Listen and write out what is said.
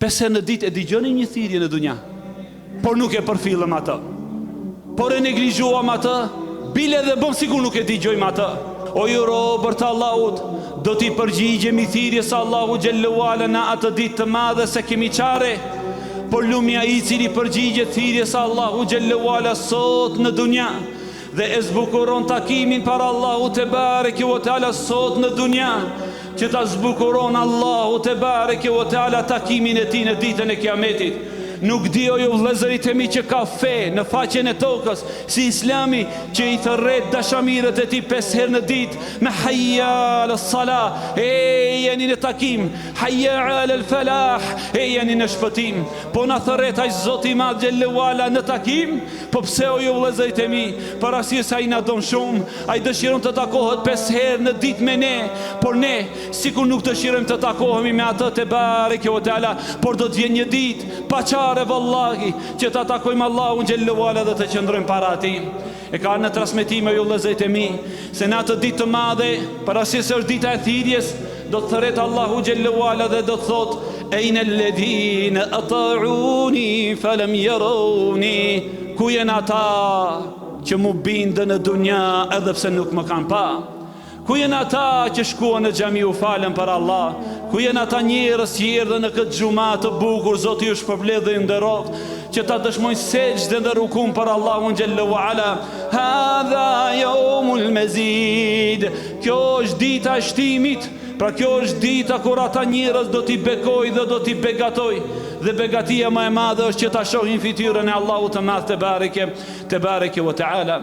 Pse në ditë e dëgjoni një thirrje në dunja, por nuk e përfillëm atë, por e neglizhuam atë, bile dhe bëm sikur nuk e dëgjojmë atë. O ju robër të Allahut, do t'i përgjigjemi thirrjes së Allahu xhallahu ala në atë ditë të madhe se kemi çare. Por lumja i cili përgjigjet thirrjes së Allahu xhallahu ala sot në dunja dhe e zbukuron takimin para Allahu te bareke ve teala sot në dunja, që ta zbukuron Allahu te bareke ve teala takimin e tij në ditën e Kiametit. Nuk di o ju vëllezërit e mi që ka fe në faqen e tokës, si Islami që i thërret dashamirët e tij 5 herë në ditë me hayya ala salah, jeni në takim, hayya ala falah, jeni në shpëtim. Po na thërret ai Zoti i Madh xhallahu ala në takim, po pse o ju vëllezërit e mi, parasysh ai na don shumë, ai dëshiron të takohet 5 herë në ditë me ne, por ne sikur nuk dëshirojmë të takohemi me atë te bareke ve teala, por do të vjen një ditë pa vallahi që ta takojmë Allahun xhallahu ala dhe të qëndrojmë para atij. E ka në transmetime ju vëllezërit e mi, se në atë ditë të madhe, parasysh është dita e thirrjes, do të thret Allahu xhallahu ala dhe do të thotë ejnë alladhina ata'uni falam yaruni, ku janë ata që mu bindën në dunja edhe pse nuk më kanë pa? Ku janë ata që shkuan në xhami u falën për Allah? Ku janë ata njerëz që erdhën në këtë xhumë të bukur, Zoti ju shpërblet dhe ju nderoft, që ta dëshmojnë sejdë dhe rukum për Allahun xhallahu ala. Hadha yawmul mazid. Kjo është dita e shtimit. Pra kjo është dita kur ata njerëz do t'i bekoj dhe do t'i begatoj. Dhe begatia më e madhe është që ta shohin fytyrën e Allahut të Madh te bareke ve teala.